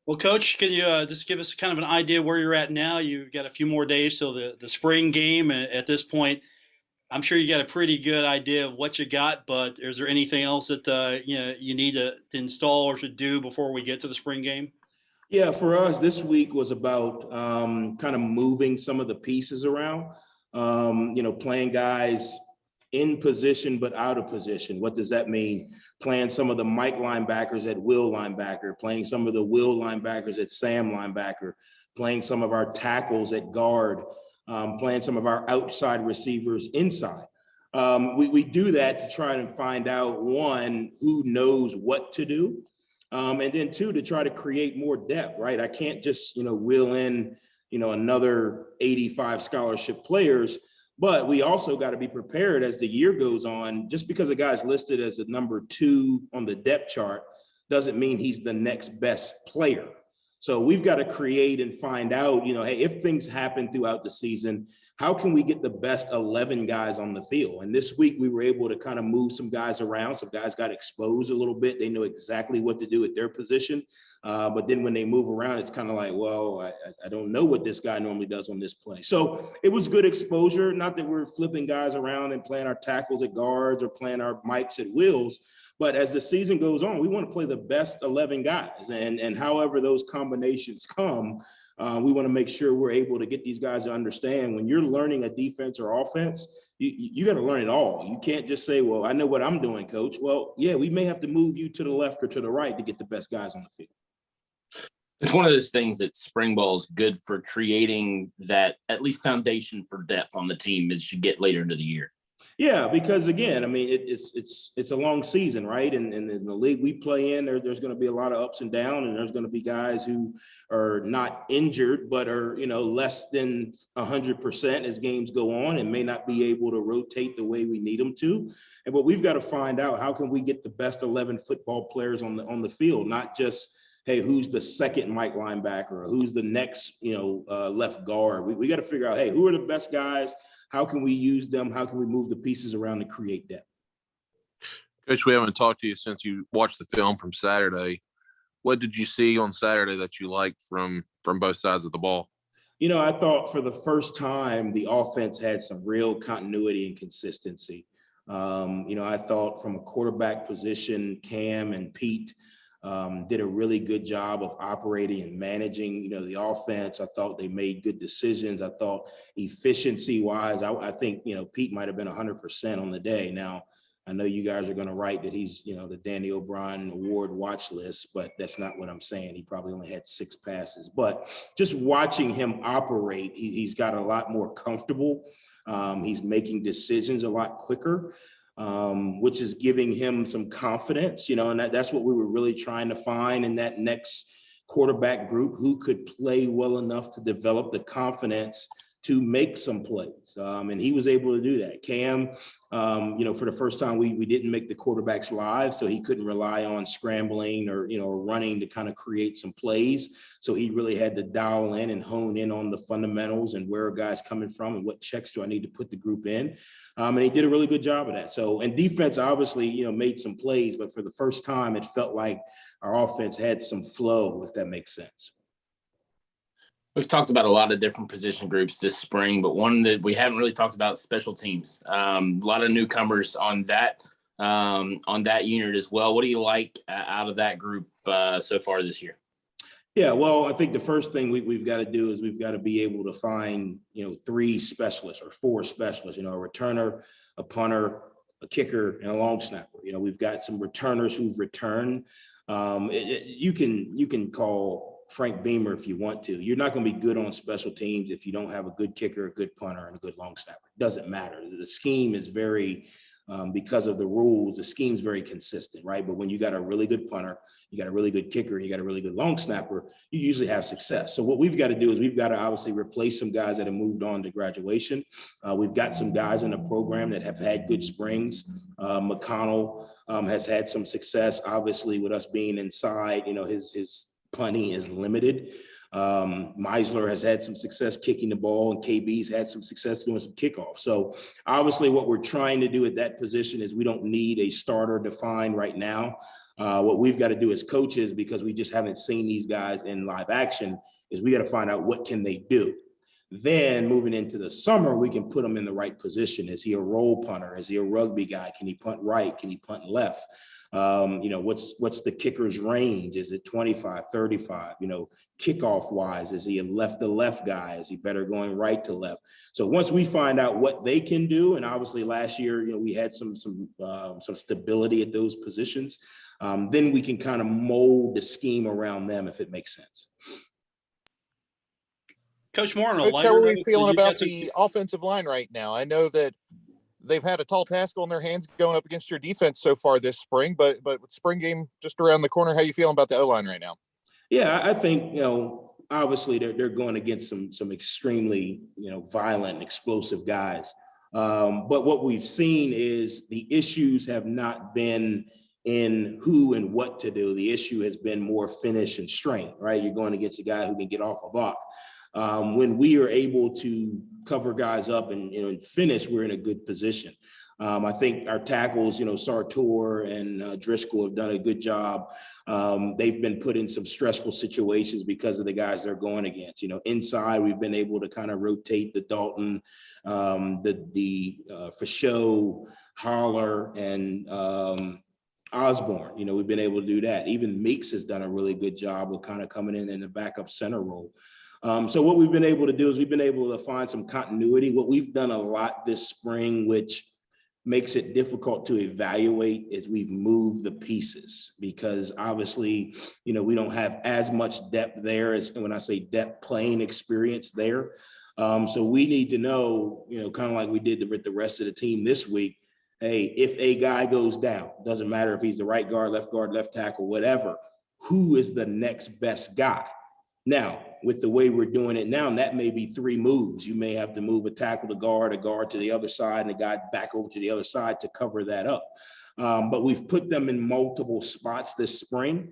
Well, Coach, can you just give us kind of an idea where you're at now? You've got a few more days till the spring game, and at this point, I'm sure you got a pretty good idea of what you got. But is there anything else that you need to install or to do before we get to the spring game? Yeah, for us, this week was about kind of moving some of the pieces around. Playing guys in position but out of position. What does that mean? Playing some of the Mike linebackers at will linebacker, playing some of the will linebackers at Sam linebacker, playing some of our tackles at guard, playing some of our outside receivers inside. We do that to try and find out, one, who knows what to do, and then two, to try to create more depth, right? I can't just, wheel in, another 85 scholarship players, but we also got to be prepared as the year goes on. Just because a guy's listed as the number 2 on the depth chart doesn't mean he's the next best player. So we've got to create and find out, hey, if things happen throughout the season, how can we get the best 11 guys on the field? And this week we were able to kind of move some guys around. Some guys got exposed a little bit. They know exactly what to do at their position. But then when they move around, it's kind of like, well, I don't know what this guy normally does on this play. So it was good exposure. Not that we're flipping guys around and playing our tackles at guards or playing our mics at wills. But as the season goes on, we want to play the best 11 guys. And however those combinations come, we want to make sure we're able to get these guys to understand when you're learning a defense or offense, you got to learn it all. You can't just say, well, I know what I'm doing, coach. Well, yeah, we may have to move you to the left or to the right to get the best guys on the field. It's one of those things that spring ball is good for creating that at least foundation for depth on the team as you get later into the year. Yeah, because again, I mean, it's a long season, right? And in the league we play in, there's going to be a lot of ups and downs, and there's going to be guys who are not injured, but are, less than 100% as games go on and may not be able to rotate the way we need them to. And what we've got to find out, how can we get the best 11 football players on the field, not just, hey, who's the second Mike linebacker or who's the next, left guard. We got to figure out, hey, who are the best guys? How can we use them? How can we move the pieces around to create depth? Coach, we haven't talked to you since you watched the film from Saturday. What did you see on Saturday that you liked from both sides of the ball? I thought for the first time, the offense had some real continuity and consistency. I thought from a quarterback position, Cam and Pete did a really good job of operating and managing, the offense. I thought they made good decisions. I thought efficiency-wise, I think, Pete might have been 100% on the day. Now, I know you guys are going to write that he's, the Danny O'Brien Award watch list, but that's not what I'm saying. He probably only had 6 passes. But just watching him operate, he's got a lot more comfortable. He's making decisions a lot quicker. Which is giving him some confidence, and that's what we were really trying to find in that next quarterback group, who could play well enough to develop the confidence to make some plays. And he was able to do that. Cam, for the first time, we didn't make the quarterbacks live, so he couldn't rely on scrambling or, running to kind of create some plays. So he really had to dial in and hone in on the fundamentals and where a guy's coming from and what checks do I need to put the group in. And he did a really good job of that. So, and defense obviously, made some plays, but for the first time, it felt like our offense had some flow, if that makes sense. We've talked about a lot of different position groups this spring, but one that we haven't really talked about is special teams. A lot of newcomers on that unit as well. What do you like out of that group so far this year? Yeah, well, I think the first thing we've got to do is we've got to be able to find, 3 specialists or 4 specialists, a returner, a punter, a kicker, and a long snapper. We've got some returners who've returned. You can call Frank Beamer if you want to. You're not going to be good on special teams if you don't have a good kicker, a good punter, and a good long snapper. It doesn't matter. The scheme is very, because of the rules, the scheme's very consistent, right? But when you got a really good punter, you got a really good kicker, and you got a really good long snapper, you usually have success. So what we've got to do is we've got to obviously replace some guys that have moved on to graduation. We've got some guys in the program that have had good springs. McConnell has had some success, obviously, with us being inside. His punting is limited. Meisler has had some success kicking the ball, and KB's had some success doing some kickoffs. So obviously what we're trying to do at that position is we don't need a starter defined right now. What we've got to do as coaches, because we just haven't seen these guys in live action, is we got to find out what can they do. Then moving into the summer, we can put them in the right position. Is he a roll punter? Is he a rugby guy? Can he punt right? Can he punt left? What's the kicker's range? Is it 25, 35? Kickoff wise, is he a left to left guy? Is he better going right to left? So once we find out what they can do, and obviously last year, we had some stability at those positions, then we can kind of mold the scheme around them if it makes sense. Coach Moore, on a Coach, lighter how are we note, feeling you about got some- the offensive line right now? I know that they've had a tall task on their hands going up against your defense so far this spring, but with spring game just around the corner, how you feeling about the O-line right now? Yeah, I think, obviously they're going against some extremely, violent, explosive guys. But what we've seen is the issues have not been in who and what to do. The issue has been more finish and strength, right? You're going against a guy who can get off a block. When we are able to cover guys up and finish, we're in a good position. I think our tackles, Sartor and Driscoll have done a good job. They've been put in some stressful situations because of the guys they're going against. Inside, we've been able to kind of rotate the Dalton, for show, Holler, and Osborne. We've been able to do that. Even Meeks has done a really good job of kind of coming in the backup center role. So what we've been able to do is we've been able to find some continuity. What we've done a lot this spring, which makes it difficult to evaluate, is we've moved the pieces, because obviously, we don't have as much depth there as, when I say depth, playing experience there. So we need to know, kind of like we did with the rest of the team this week, hey, if a guy goes down, doesn't matter if he's the right guard, left tackle, whatever, who is the next best guy? Now, with the way we're doing it now, that may be 3 moves. You may have to move a tackle to guard, a guard to the other side, and a guy back over to the other side to cover that up. But we've put them in multiple spots this spring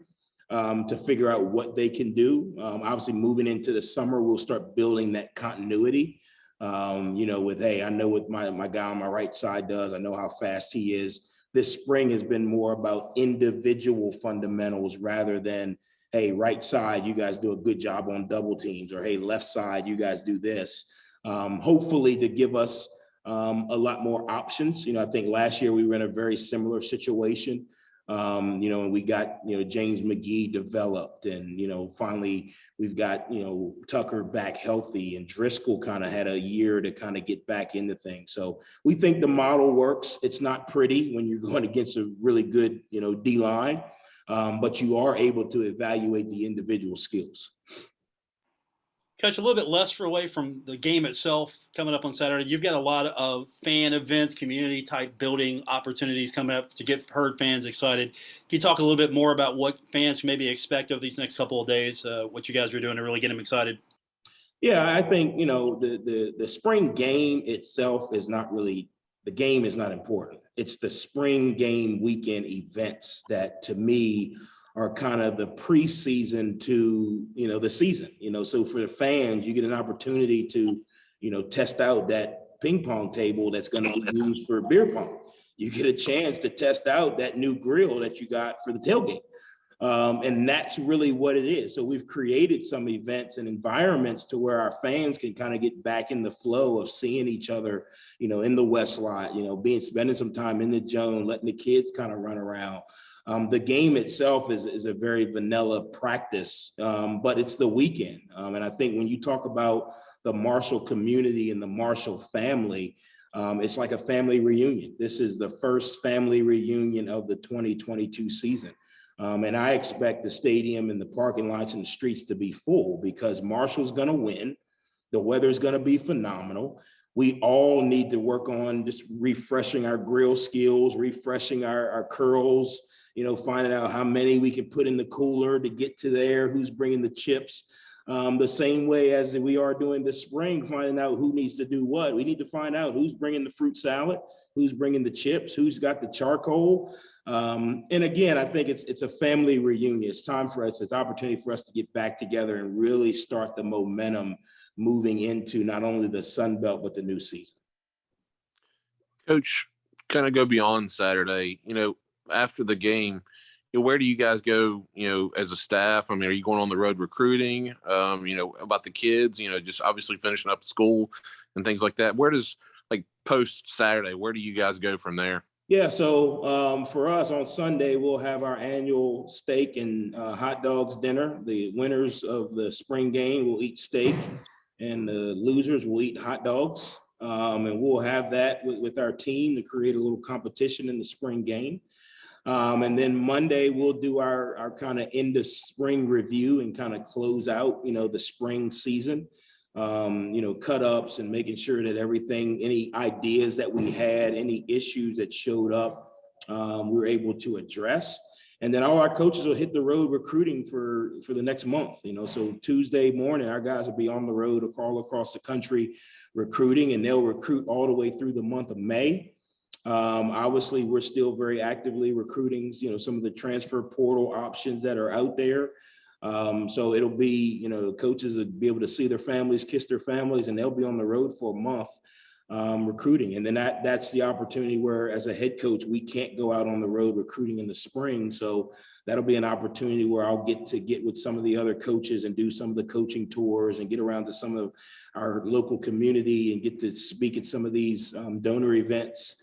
to figure out what they can do. Obviously, moving into the summer, we'll start building that continuity. With, hey, I know what my guy on my right side does. I know how fast he is. This spring has been more about individual fundamentals rather than, hey, right side, you guys do a good job on double teams, or hey, left side, you guys do this. Hopefully to give us a lot more options. I think last year we were in a very similar situation. And we got, James McGee developed, and, finally we've got, Tucker back healthy, and Driscoll kind of had a year to kind of get back into things. So we think the model works. It's not pretty when you're going against a really good, D line. But you are able to evaluate the individual skills. Coach, a little bit less away from the game itself coming up on Saturday. You've got a lot of fan events, community type building opportunities coming up to get herd fans excited. Can you talk a little bit more about what fans can maybe expect of these next couple of days, what you guys are doing to really get them excited? Yeah, I think, the spring game itself is not really, the game is not important. It's the spring game weekend events that, to me, are kind of the preseason to, the season. So for the fans, you get an opportunity to, test out that ping pong table that's going to be used for beer pong. You get a chance to test out that new grill that you got for the tailgate. And that's really what it is. So we've created some events and environments to where our fans can kind of get back in the flow of seeing each other, in the West Lot, spending some time in the Joan, letting the kids kind of run around. The game itself is a very vanilla practice, but it's the weekend. And I think when you talk about the Marshall community and the Marshall family, it's like a family reunion. This is the first family reunion of the 2022 season. And I expect the stadium and the parking lots and the streets to be full, because Marshall's going to win. The weather's going to be phenomenal. We all need to work on just refreshing our grill skills, refreshing our curls, finding out how many we can put in the cooler to get to there, who's bringing the chips. The same way as we are doing this spring, finding out who needs to do what. We need to find out who's bringing the fruit salad, who's bringing the chips, who's got the charcoal. And again, I think it's a family reunion. It's time for us, it's an opportunity for us to get back together and really start the momentum moving into not only the Sun Belt, but the new season. Coach, kind of go beyond Saturday, after the game, where do you guys go, as a staff? I mean, are you going on the road recruiting, about the kids, just obviously finishing up school and things like that? Where does, like, post Saturday, where do you guys go from there? Yeah, so for us on Sunday, we'll have our annual steak and hot dogs dinner. The winners of the spring game will eat steak, and the losers will eat hot dogs. And we'll have that with our team to create a little competition in the spring game. And then Monday, we'll do our kind of end of spring review and kind of close out, the spring season. Cut ups and making sure that everything, any ideas that we had, any issues that showed up, we were able to address. And then all our coaches will hit the road recruiting for the next month. So Tuesday morning, our guys will be on the road all across the country recruiting, and they'll recruit all the way through the month of May. Obviously, we're still very actively recruiting, some of the transfer portal options that are out there. So it'll be, the coaches will be able to see their families, kiss their families, and they'll be on the road for a month recruiting. And then that's the opportunity where, as a head coach, we can't go out on the road recruiting in the spring. So that'll be an opportunity where I'll get with some of the other coaches and do some of the coaching tours and get around to some of our local community and get to speak at some of these donor events.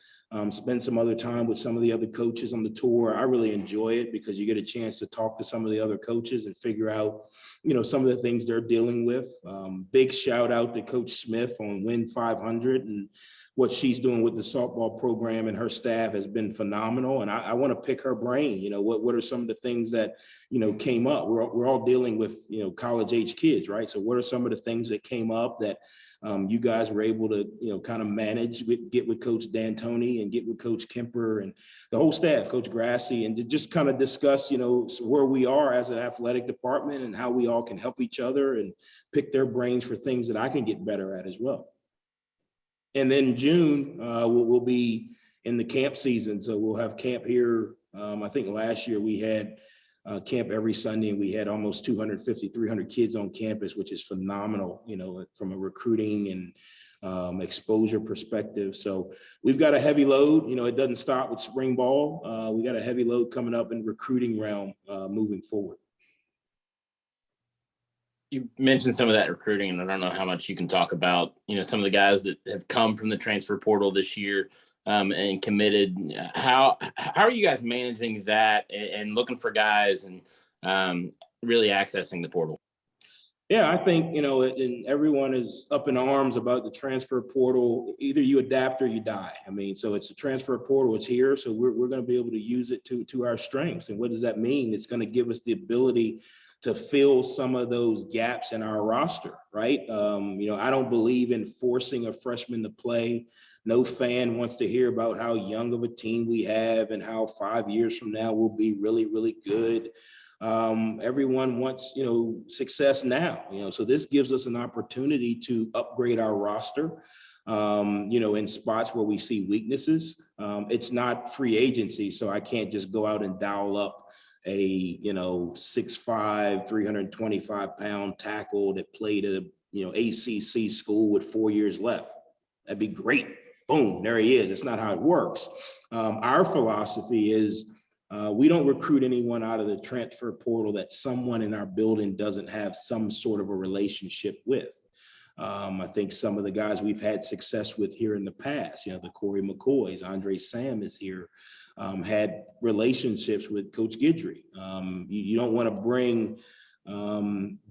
Spend some other time with some of the other coaches on the tour. I really enjoy it because you get a chance to talk to some of the other coaches and figure out, some of the things they're dealing with. Big shout out to Coach Smith on Win 500, and what she's doing with the softball program, and her staff has been phenomenal. And I want to pick her brain. What are some of the things that, came up? We're all dealing with, college age kids, right? So what are some of the things that came up that you guys were able to, kind of manage, get with Coach D'Antoni and get with Coach Kemper and the whole staff, Coach Grassi, and to just kind of discuss, where we are as an athletic department and how we all can help each other and pick their brains for things that I can get better at as well. And then June, we'll be in the camp season. So we'll have camp here. I think last year we had camp every Sunday, and we had almost 250, 300 kids on campus, which is phenomenal, from a recruiting and exposure perspective. So we've got a heavy load. It doesn't stop with spring ball. We got a heavy load coming up in recruiting realm moving forward. You mentioned some of that recruiting, and I don't know how much you can talk about, some of the guys that have come from the transfer portal this year and committed. How are you guys managing that and looking for guys and really accessing the portal? Yeah, I think, and everyone is up in arms about the transfer portal. Either you adapt or you die. I mean, so it's a transfer portal, it's here. So we're going to be able to use it to our strengths. And what does that mean? It's going to give us the ability to fill some of those gaps in our roster, right? I don't believe in forcing a freshman to play. No fan wants to hear about how young of a team we have and how 5 years from now we'll be really, really good. Everyone wants, success now, so this gives us an opportunity to upgrade our roster, in spots where we see weaknesses. It's not free agency, so I can't just go out and dial up a 6'5", 325-pound tackle that played at ACC school with 4 years left. That'd be great. Boom, there he is. That's not how it works. Our philosophy is we don't recruit anyone out of the transfer portal that someone in our building doesn't have some sort of a relationship with. I think some of the guys we've had success with here in the past, the Corey McCoys, Andre Sam is here, had relationships with Coach Guidry. You don't want to bring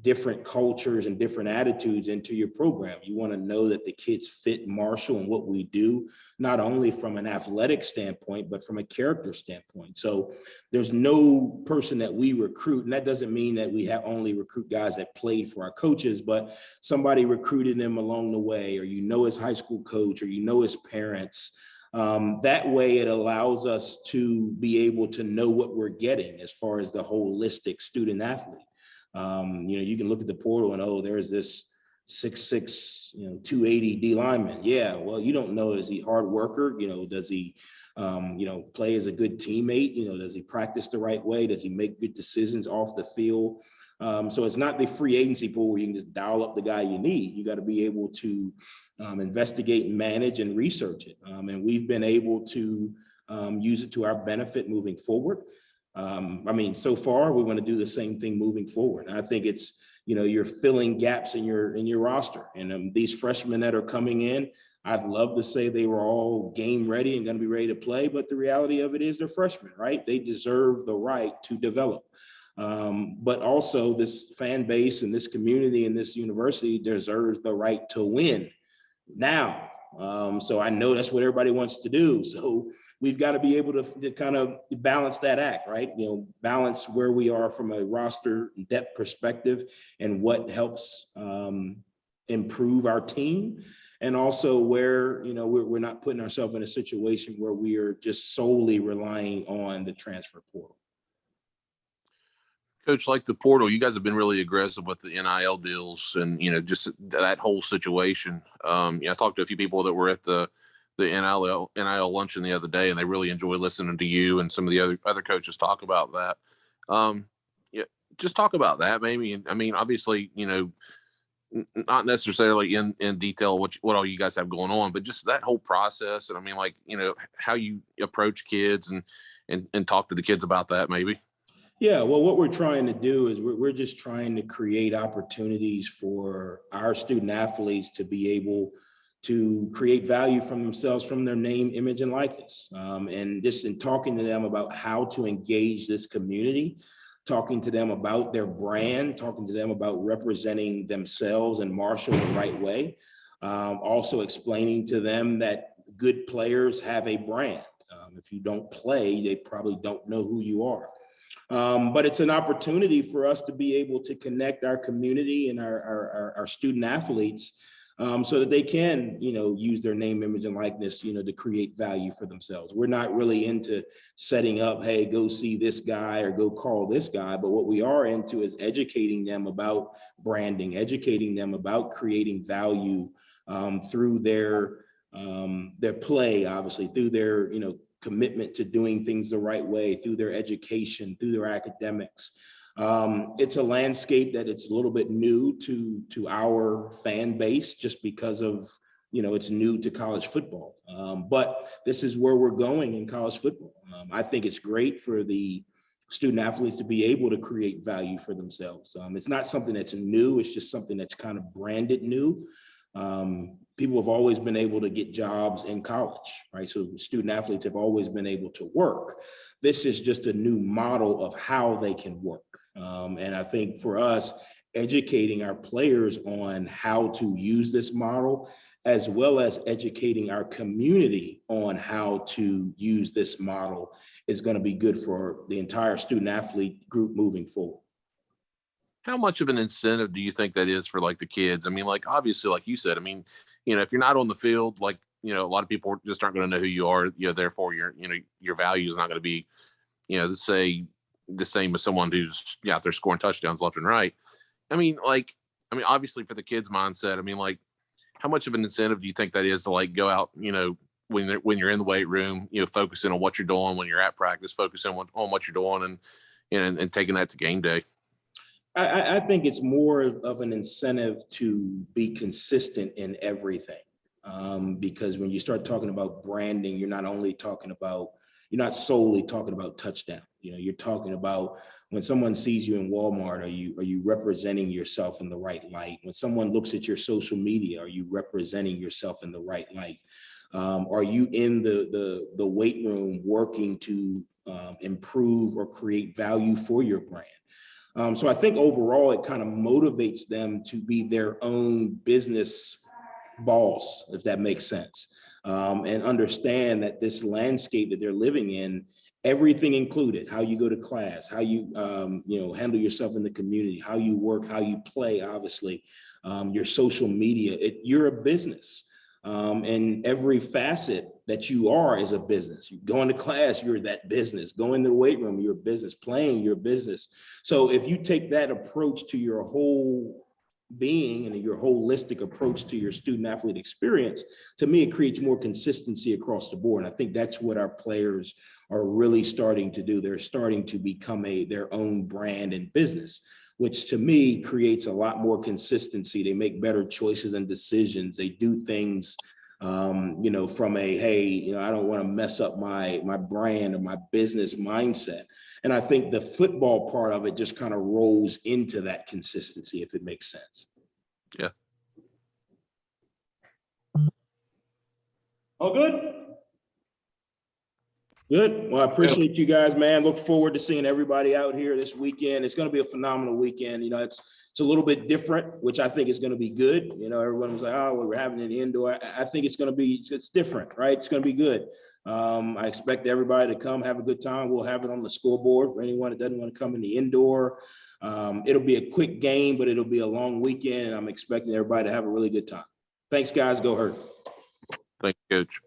different cultures and different attitudes into your program. You want to know that the kids fit Marshall and what we do, not only from an athletic standpoint, but from a character standpoint. So there's no person that we recruit, and that doesn't mean that we have only recruit guys that played for our coaches, but somebody recruited them along the way, or his high school coach, or his parents. That way it allows us to be able to know what we're getting as far as the holistic student athlete. You can look at the portal and, there's this 6'6", 280 D lineman. Yeah, well, you don't know, is he hard worker? Does he, play as a good teammate? Does he practice the right way? Does he make good decisions off the field? So it's not the free agency pool where you can just dial up the guy you need. You got to be able to investigate and manage and research it. And we've been able to use it to our benefit moving forward. So far, we want to do the same thing moving forward. And I think it's, you're filling gaps in your roster. And these freshmen that are coming in, I'd love to say they were all game ready and going to be ready to play, but the reality of it is they're freshmen, right? They deserve the right to develop. But also this fan base and this community and this university deserves the right to win now. So I know that's what everybody wants to do. So we've got to be able to kind of balance that act, right? Balance where we are from a roster depth perspective and what helps improve our team. And also where, we're not putting ourselves in a situation where we are just solely relying on the transfer portal. Coach, like the portal, you guys have been really aggressive with the NIL deals and, just that whole situation. I talked to a few people that were at the NIL luncheon the other day, and they really enjoy listening to you and some of the other coaches talk about that. Just talk about that maybe. And I mean, obviously, not necessarily in detail what all you guys have going on, but just that whole process. And I mean, how you approach kids and talk to the kids about that maybe. Yeah, well, what we're trying to do is we're just trying to create opportunities for our student athletes to be able to create value from themselves, from their name, image, and likeness. And just in talking to them about how to engage this community, talking to them about their brand, talking to them about representing themselves and Marshall the right way. Also explaining to them that good players have a brand. If you don't play, they probably don't know who you are. But it's an opportunity for us to be able to connect our community and our student athletes so that they can, use their name, image, and likeness, to create value for themselves. We're not really into setting up, hey, go see this guy or go call this guy. But what we are into is educating them about branding, educating them about creating value through their play, obviously, through their, commitment to doing things the right way, through their education, through their academics. It's a landscape that it's a little bit new to our fan base just because of, it's new to college football. But this is where we're going in college football. I think it's great for the student athletes to be able to create value for themselves. It's not something that's new. It's just something that's kind of branded new. People have always been able to get jobs in college, right? So student athletes have always been able to work. This is just a new model of how they can work. And I think for us, educating our players on how to use this model, as well as educating our community on how to use this model, is going to be good for the entire student athlete group moving forward. How much of an incentive do you think that is for the kids? I mean, obviously, like you said, I mean, if you're not on the field, a lot of people just aren't going to know who you are. Therefore your value is not going to be, let's say the same as someone who's out there scoring touchdowns left and right. I mean, obviously for the kids' mindset, I mean, how much of an incentive do you think that is to go out, when you're in the weight room, focusing on what you're doing, when you're at practice, focusing on what you're doing and taking that to game day? I think it's more of an incentive to be consistent in everything. Because when you start talking about branding, you're not solely talking about touchdown. You're talking about when someone sees you in Walmart, are you representing yourself in the right light? When someone looks at your social media, are you representing yourself in the right light? Are you in the weight room working to improve or create value for your brand? So I think overall, it kind of motivates them to be their own business boss, if that makes sense, and understand that this landscape that they're living in, everything included, how you go to class, how you, handle yourself in the community, how you work, how you play, obviously, your social media, you're a business. And every facet that you are is a business. You go into class, you're that business. Go in the weight room, you're a business. Playing, you're a business. So if you take that approach to your whole being and your holistic approach to your student athlete experience, to me, it creates more consistency across the board. And I think that's what our players are really starting to do. They're starting to become their own brand and business, which to me creates a lot more consistency. They make better choices and decisions. They do things you know, from a, hey, you know, I don't want to mess up my brand or my business mindset. And I think the football part of it just kind of rolls into that consistency, if it makes sense. Yeah. All good? Good. Well, I appreciate you guys, man. Look forward to seeing everybody out here this weekend. It's going to be a phenomenal weekend. You know, it's a little bit different, which I think is going to be good. You know, everyone was like, oh, well, we're having it indoor. I think it's going to be, it's different, right? It's going to be good. I expect everybody to come have a good time. We'll have it on the scoreboard for anyone that doesn't want to come in the indoor. It'll be a quick game, but it'll be a long weekend. I'm expecting everybody to have a really good time. Thanks, guys. Go Herd. Thank you, Coach.